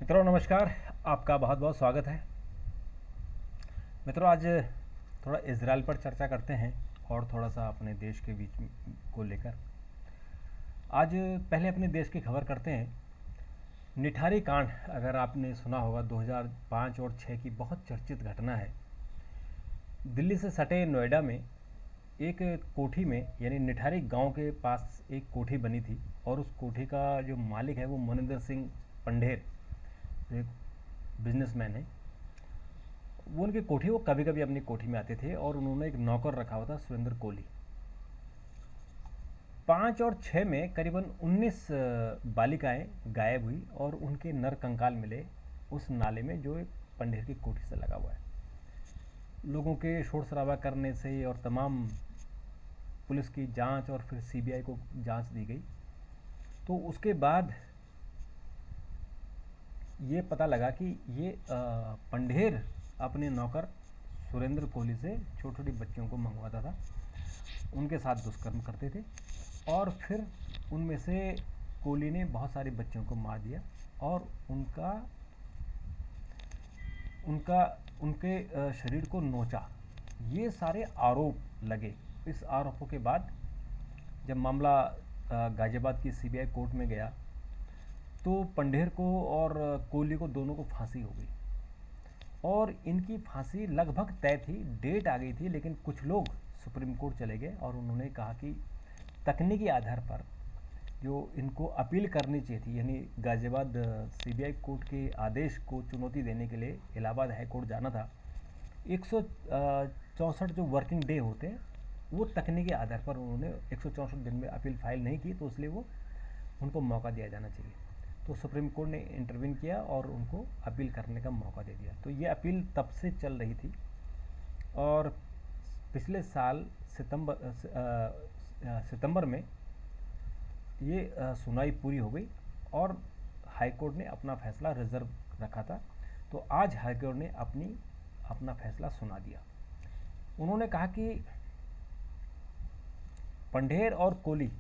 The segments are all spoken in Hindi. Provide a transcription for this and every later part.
मित्रों नमस्कार। आपका बहुत बहुत स्वागत है। मित्रों आज थोड़ा इजराइल पर चर्चा करते हैं और थोड़ा सा अपने देश के बीच को लेकर। आज पहले अपने देश की खबर करते हैं। निठारी कांड, अगर आपने सुना होगा, 2005 और 6 की बहुत चर्चित घटना है। दिल्ली से सटे नोएडा में एक कोठी में, यानी निठारी गांव के पास एक कोठी बनी थी और उस कोठी का जो मालिक है वो मनिंदर सिंह पंढेर, जो एक बिजनेसमैन है। वो उनकी कोठी, वो कभी कभी अपनी कोठी में आते थे और उन्होंने एक नौकर रखा हुआ था, सुरेंद्र कोहली। 5 और 6 में करीबन 19 बालिकाएं गायब हुई और उनके नर कंकाल मिले उस नाले में जो एक पंढेर की कोठी से लगा हुआ है। लोगों के शोर शराबा करने से और तमाम पुलिस की जांच और फिर सीबीआई को जांच दी गई, तो उसके बाद ये पता लगा कि ये पंढेर अपने नौकर सुरेंद्र कोहली से छोटी छोटी बच्चियों को मंगवाता था, उनके साथ दुष्कर्म करते थे और फिर उनमें से कोहली ने बहुत सारी बच्चियों को मार दिया और उनका उनका उनके शरीर को नोचा। ये सारे आरोप लगे। इस आरोपों के बाद जब मामला गाजियाबाद की सीबीआई कोर्ट में गया तो पंढेर को और कोहली को दोनों को फांसी हो गई और इनकी फांसी लगभग तय थी, डेट आ गई थी। लेकिन कुछ लोग सुप्रीम कोर्ट चले गए और उन्होंने कहा कि तकनीकी आधार पर जो इनको अपील करनी चाहिए थी, यानी गाजियाबाद सीबीआई कोर्ट के आदेश को चुनौती देने के लिए इलाहाबाद हाई कोर्ट जाना था। 164 जो वर्किंग डे होते हैं वो तकनीकी आधार पर उन्होंने 164 दिन में अपील फाइल नहीं की, तो इसलिए वो उनको मौका दिया जाना चाहिए। तो सुप्रीम कोर्ट ने इंटरवीन किया और उनको अपील करने का मौका दे दिया। तो ये अपील तब से चल रही थी और पिछले साल सितंबर में ये सुनवाई पूरी हो गई और हाई कोर्ट ने अपना फैसला रिजर्व रखा था। तो आज हाई कोर्ट ने अपना फैसला सुना दिया। उन्होंने कहा कि पंढेर और कोहली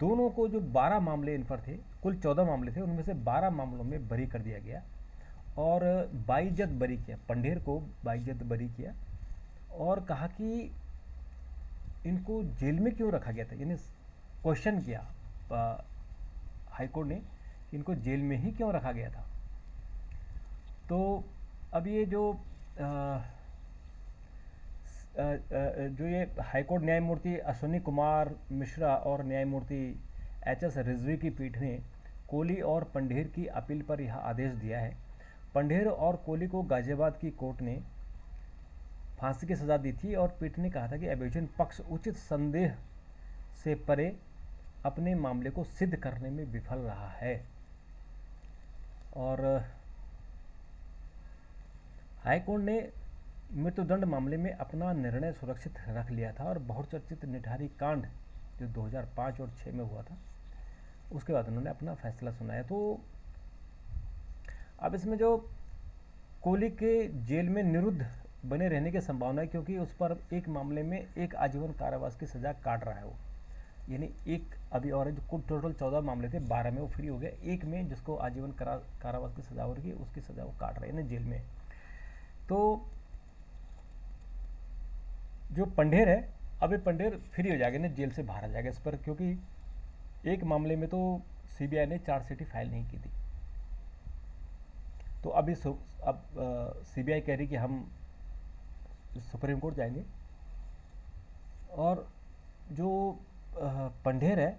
दोनों को जो 12 मामले इन पर थे, कुल 14 मामले थे, उनमें से 12 मामलों में बरी कर दिया गया और बाइज्जत बरी किया, पंढेर को बाइज्जत बरी किया और कहा कि इनको जेल में क्यों रखा गया था, यानी क्वेश्चन किया हाईकोर्ट ने कि इनको जेल में ही क्यों रखा गया था। तो अब ये जो ये हाईकोर्ट न्यायमूर्ति अश्विनी कुमार मिश्रा और न्यायमूर्ति एच.एस. रिजवी की पीठ ने कोहली और पंढेर की अपील पर यह आदेश दिया है। पंढेर और कोहली को गाजियाबाद की कोर्ट ने फांसी की सज़ा दी थी और पीठ ने कहा था कि अभियोजन पक्ष उचित संदेह से परे अपने मामले को सिद्ध करने में विफल रहा है। और हाईकोर्ट ने मृत्युदंड मामले में अपना निर्णय सुरक्षित रख लिया था और बहुचर्चित निठारी कांड जो 2005 और 6 में हुआ था, उसके बाद उन्होंने अपना फैसला सुनाया। तो अब इसमें जो कोहली के जेल में निरुद्ध बने रहने की संभावना है, क्योंकि उस पर एक मामले में एक आजीवन कारावास की सज़ा काट रहा है वो, यानी एक अभी और जो कुल टोटल 14 मामले थे, 12 में वो फ्री हो गया, एक में जिसको आजीवन कारावास की सज़ा हो रही है उसकी सज़ा वो काट रहे हैं ना जेल में। तो जो पंढेर है, अभी पंढेर फ्री हो जाएगा ना, जेल से बाहर आ जाएगा इस पर, क्योंकि एक मामले में तो सीबीआई ने चार्जशीट फाइल नहीं की थी। तो अभी अब सीबीआई कह रही कि हम सुप्रीम कोर्ट जाएंगे और जो पंढेर है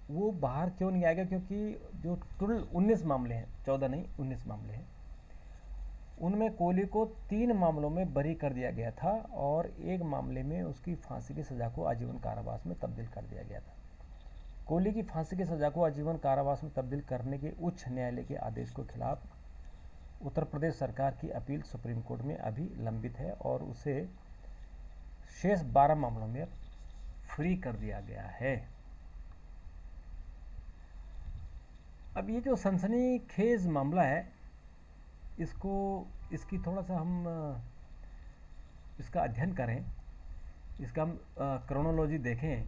वो बाहर क्यों नहीं आएगा, क्योंकि जो टोटल 19 मामले हैं, 14 नहीं 19 मामले हैं, उनमें कोहली को 3 मामलों में बरी कर दिया गया था और एक मामले में उसकी फांसी की सज़ा को आजीवन कारावास में तब्दील कर दिया गया था। कोहली की फांसी की सज़ा को आजीवन कारावास में तब्दील करने के उच्च न्यायालय के आदेश के खिलाफ उत्तर प्रदेश सरकार की अपील सुप्रीम कोर्ट में अभी लंबित है और उसे शेष 12 मामलों में फ्री कर दिया गया है। अब ये जो सनसनीखेज मामला है, इसकी थोड़ा सा हम इसका अध्ययन करें, इसका हम क्रोनोलॉजी देखें,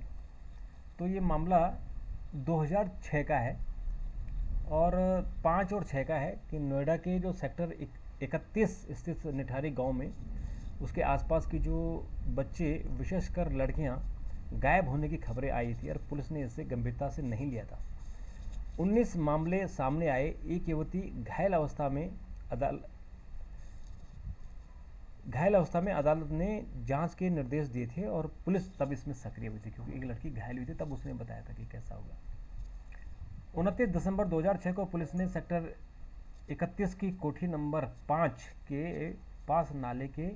तो ये मामला 2006 का है और 5 और 6 का है कि नोएडा के जो सेक्टर 31 स्थित निठारी गांव में उसके आसपास की जो बच्चे, विशेषकर लड़कियां, गायब होने की खबरें आई थी और पुलिस ने इसे गंभीरता से नहीं लिया था। 19 मामले सामने आए। एक युवती घायल अवस्था में अदालत ने जांच के निर्देश दिए थे और पुलिस तब इसमें सक्रिय हुई थी, क्योंकि एक लड़की घायल हुई थी, तब उसने बताया था कि कैसा होगा। 29 दिसंबर 2006 को पुलिस ने सेक्टर 31 की कोठी नंबर 5 के पास नाले के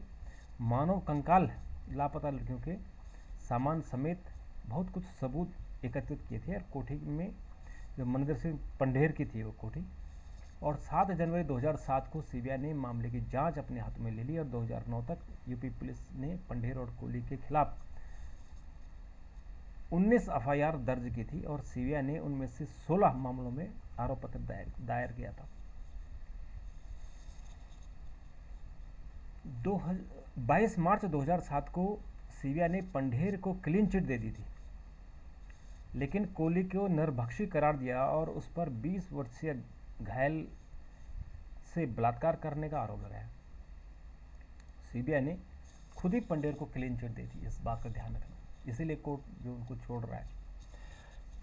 मानव कंकाल, लापता लड़कियों के सामान समेत बहुत कुछ सबूत एकत्रित किए थे और कोठी में, जो मंदिर से पंडेर की थी वो कोठी, और 7 जनवरी 2007 को सीबीआई ने मामले की जांच अपने हाथों में ले ली और 2009 तक यूपी पुलिस ने पंडेर और कोहली के खिलाफ 19 एफआईआर दर्ज की थी और सीबीआई ने उनमें से 16 मामलों में आरोप पत्र दायर किया था। 22 मार्च 2007 को सीबीआई ने पंडेर को क्लीन चिट दे दी थी, लेकिन कोहली को निर्दोषी करार दिया और उस पर 20 वर्षीय घायल से बलात्कार करने का आरोप लगाया। सीबीआई ने खुद ही पंडेर को क्लीन चिट दे दी, इस बात का ध्यान रखना, इसीलिए कोर्ट जो उनको छोड़ रहा है।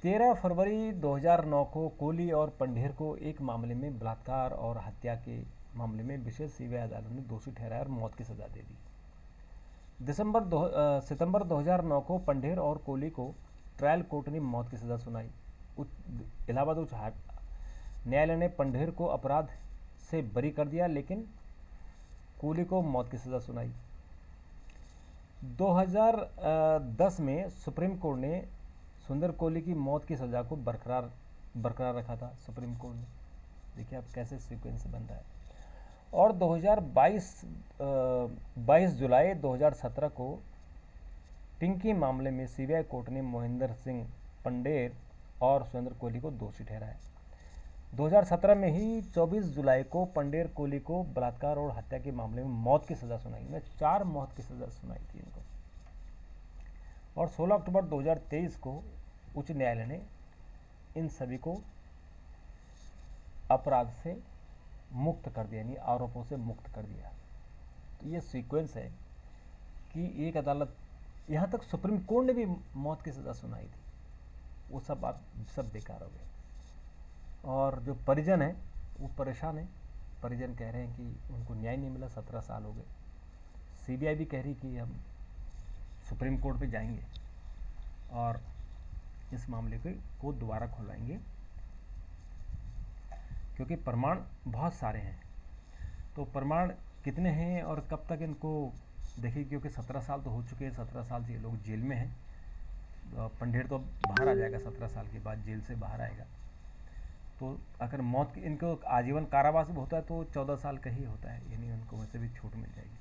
13 फरवरी 2009 को कोहली और पंडेर को एक मामले में बलात्कार और हत्या के मामले में विशेष सीबीआई अदालत ने दोषी ठहराया और मौत की सजा दे दी। सितंबर 2009 को पंडेर और कोहली को ट्रायल कोर्ट ने मौत की सजा सुनाई। इलाहाबाद उच्च न्यायालय ने पंडेर को अपराध से बरी कर दिया, लेकिन कोहली को मौत की सजा सुनाई। 2010 में सुप्रीम कोर्ट ने सुंदर कोहली की मौत की सजा को बरकरार रखा था। सुप्रीम कोर्ट ने, देखिए आप कैसे सीक्वेंस बन रहा है। और 22 जुलाई 2017 को पिंकी मामले में सीबीआई कोर्ट ने मोहिंदर सिंह पंडेर और सुरेंद्र कोहली को दोषी ठहराया। 2017 में ही 24 जुलाई को पंडेर कोहली को बलात्कार और हत्या के मामले में मौत की सजा सुनाई। इन्हें 4 मौत की सजा सुनाई थी इनको। और 16 अक्टूबर 2023 को उच्च न्यायालय ने इन सभी को अपराध से मुक्त कर दिया, यानी आरोपों से मुक्त कर दिया। तो ये सीक्वेंस है कि एक अदालत, यहाँ तक सुप्रीम कोर्ट ने भी मौत की सजा सुनाई थी, वो सब बेकार हो गए। और जो परिजन है वो परेशान है। परिजन कह रहे हैं कि उनको न्याय नहीं मिला, 17 साल हो गए। सीबीआई भी कह रही कि हम सुप्रीम कोर्ट पे जाएंगे और इस मामले को दोबारा खुलवाएंगे, क्योंकि प्रमाण बहुत सारे हैं। तो प्रमाण कितने हैं और कब तक इनको देखिए, क्योंकि 17 साल तो हो चुके हैं, 17 साल से ये लोग जेल में हैं। पंडेर तो बाहर आ जाएगा, 17 साल के बाद जेल से बाहर आएगा। तो अगर मौत की इनको आजीवन कारावास भी होता है तो 14 साल का ही होता है, यानी उनको वैसे भी छूट मिल जाएगी।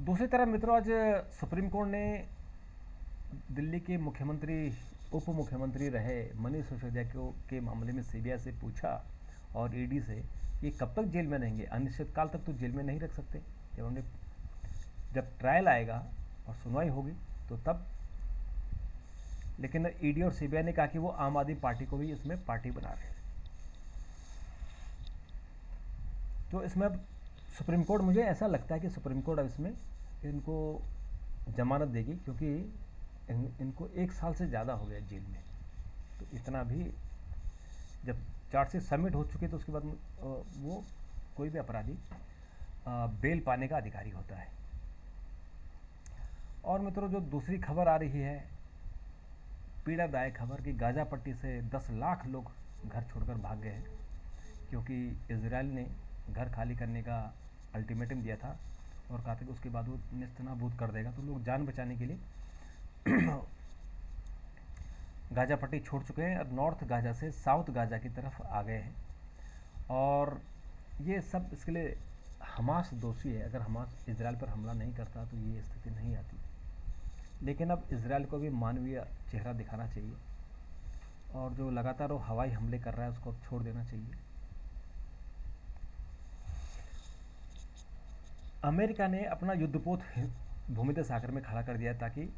दूसरी तरफ मित्रों, आज सुप्रीम कोर्ट ने दिल्ली के उप मुख्यमंत्री रहे मनीष सिसोदिया के मामले में सीबीआई से पूछा और ईडी से, ये कब तक जेल में रहेंगे? अनिश्चित काल तक तो जेल में नहीं रख सकते। जब ट्रायल आएगा और सुनवाई होगी तो तब। लेकिन ईडी और सीबीआई ने कहा कि वो आम आदमी पार्टी को भी इसमें पार्टी बना रहे हैं। तो इसमें अब सुप्रीम कोर्ट, मुझे ऐसा लगता है कि सुप्रीम कोर्ट अब इसमें इनको जमानत देगी, क्योंकि इनको 1 साल से ज़्यादा हो गया जेल में। तो इतना भी, जब चार्जशीट सबमिट हो चुके तो उसके बाद वो कोई भी अपराधी बेल पाने का अधिकारी होता है। और मित्रों, जो दूसरी खबर आ रही है, पीड़ादायक खबर कि गाजा पट्टी से 10 लाख लोग घर छोड़कर भाग गए हैं, क्योंकि इजराइल ने घर खाली करने का अल्टीमेटम दिया था और कहा था कि उसके बाद वो नेस्तनाबूद कर देगा। तो लोग जान बचाने के लिए गाजा पट्टी छोड़ चुके हैं और नॉर्थ गाजा से साउथ गाजा की तरफ आ गए हैं। और ये सब इसके लिए हमास दोषी है। अगर हमास इजराइल पर हमला नहीं करता तो ये स्थिति नहीं आती। लेकिन अब इजराइल को भी मानवीय चेहरा दिखाना चाहिए और जो लगातार वो हवाई हमले कर रहा है उसको अब छोड़ देना चाहिए। अमेरिका ने अपना युद्धपोत भूमध्य सागर में खड़ा कर दिया ताकि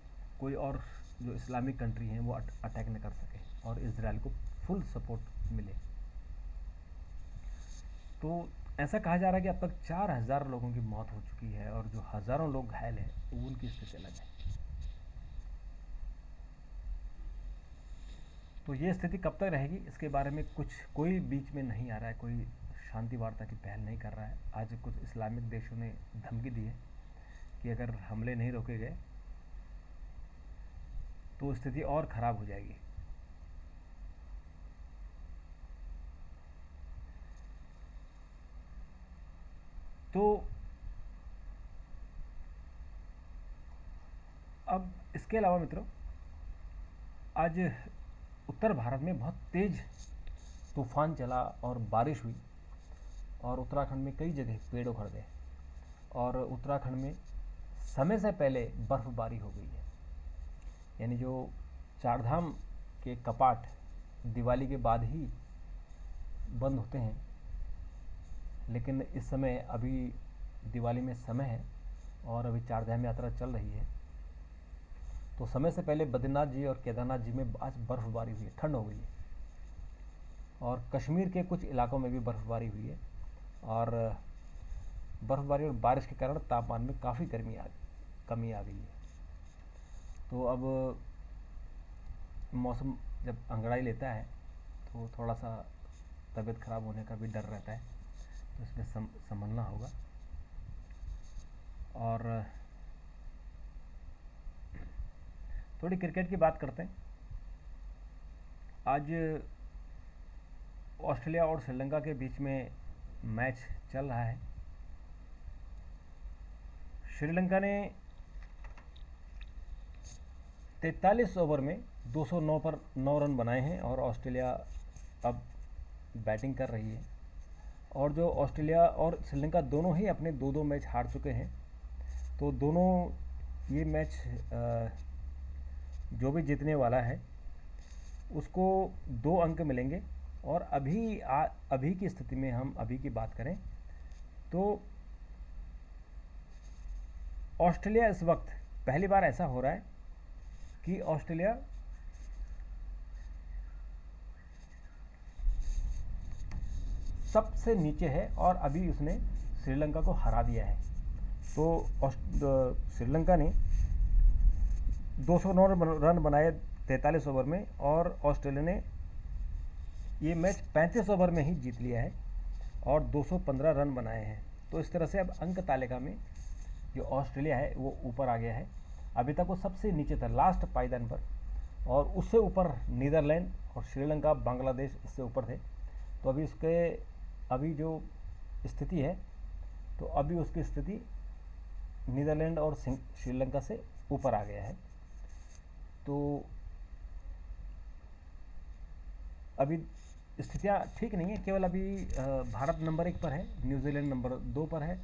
कोई और जो इस्लामिक कंट्री हैं वो अटैक न कर सके और इजराइल को फुल सपोर्ट मिले। तो ऐसा कहा जा रहा है कि अब तक 4,000 लोगों की मौत हो चुकी है और जो हज़ारों लोग घायल हैं उनकी स्थिति अलग है। तो ये स्थिति कब तक रहेगी इसके बारे में कोई बीच में नहीं आ रहा है, कोई शांति वार्ता की पहल नहीं कर रहा है। आज कुछ इस्लामिक देशों ने धमकी दी है कि अगर हमले नहीं रोके गए तो स्थिति और ख़राब हो जाएगी। तो अब इसके अलावा मित्रों, आज उत्तर भारत में बहुत तेज़ तूफान चला और बारिश हुई और उत्तराखंड में कई जगह पेड़ उखड़ गए और उत्तराखंड में समय से पहले बर्फ़बारी हो गई है। यानी जो चारधाम के कपाट दिवाली के बाद ही बंद होते हैं, लेकिन इस समय अभी दिवाली में समय है और अभी चारधाम यात्रा चल रही है। तो समय से पहले बद्रीनाथ जी और केदारनाथ जी में आज बर्फ़बारी हुई है, ठंड हो गई है और कश्मीर के कुछ इलाकों में भी बर्फ़बारी हुई है और बर्फ़बारी और बारिश के कारण तापमान में काफ़ी कमी आ गई है। तो अब मौसम जब अंगड़ाई लेता है तो थोड़ा सा तबीयत ख़राब होने का भी डर रहता है, तो इसमें संभलना होगा। और थोड़ी क्रिकेट की बात करते हैं। आज ऑस्ट्रेलिया और श्रीलंका के बीच में मैच चल रहा है। श्रीलंका ने 43 ओवर में 209 पर 9 रन बनाए हैं और ऑस्ट्रेलिया अब बैटिंग कर रही है। और जो ऑस्ट्रेलिया और श्रीलंका दोनों ही अपने 2-2 मैच हार चुके हैं, तो दोनों ये मैच जो भी जीतने वाला है उसको 2 अंक मिलेंगे। और अभी की स्थिति में हम अभी की बात करें तो ऑस्ट्रेलिया इस वक्त पहली बार ऐसा हो रहा है कि ऑस्ट्रेलिया सबसे नीचे है और अभी उसने श्रीलंका को हरा दिया है। तो श्रीलंका ने 209 रन बनाए 43 ओवर में और ऑस्ट्रेलिया ने ये मैच 35 ओवर में ही जीत लिया है और 215 रन बनाए हैं। तो इस तरह से अब अंक तालिका में जो ऑस्ट्रेलिया है वो ऊपर आ गया है। अभी तक वो सबसे नीचे था, लास्ट पायदान पर, और उससे ऊपर नीदरलैंड और श्रीलंका, बांग्लादेश इससे ऊपर थे। तो अभी जो स्थिति है, तो अभी उसकी स्थिति नीदरलैंड और श्रीलंका से ऊपर आ गया है। तो अभी स्थितियाँ ठीक नहीं है। केवल अभी भारत नंबर 1 पर है, न्यूजीलैंड नंबर 2 पर है,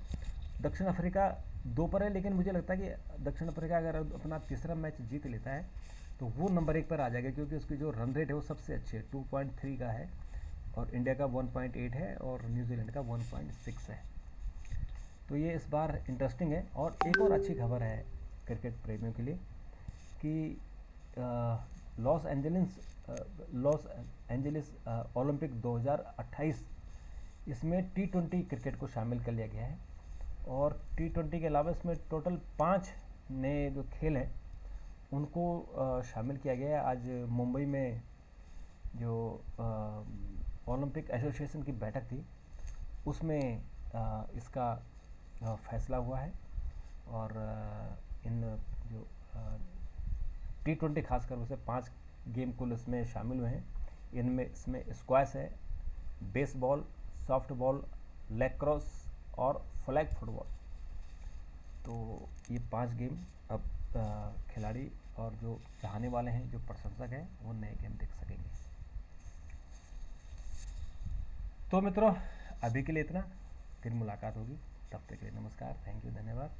दक्षिण अफ्रीका 2 पर है। लेकिन मुझे लगता है कि दक्षिण अफ्रीका अगर अपना तीसरा मैच जीत लेता है तो वो नंबर 1 पर आ जाएगा, क्योंकि उसकी जो रन रेट है वो सबसे अच्छी है, 2.3 का है और इंडिया का 1.8 है और न्यूजीलैंड का 1.6 है। तो ये इस बार इंटरेस्टिंग है। और एक और अच्छी खबर है क्रिकेट प्रेमियों के लिए कि लॉस एंजलिस ओलंपिक 2028 इसमें T20 क्रिकेट को शामिल कर लिया गया है। और T20 के अलावा इसमें टोटल 5 नए जो खेल हैं उनको शामिल किया गया है। आज मुंबई में जो ओलंपिक एसोसिएशन की बैठक थी उसमें इसका फैसला हुआ है। और इन जो T20 खासकर उसे 5 गेम कुल इसमें शामिल हुए हैं। इसमें स्क्वैश है, बेसबॉल, सॉफ्टबॉल, लैक्रोस और फ्लैग फुटबॉल। तो ये 5 गेम अब खिलाड़ी और जो चाहने वाले हैं, जो प्रशंसक हैं, वो नए गेम देख सकेंगे। तो मित्रों, अभी के लिए इतना, फिर मुलाकात होगी। तब तक के लिए नमस्कार, थैंक यू, धन्यवाद।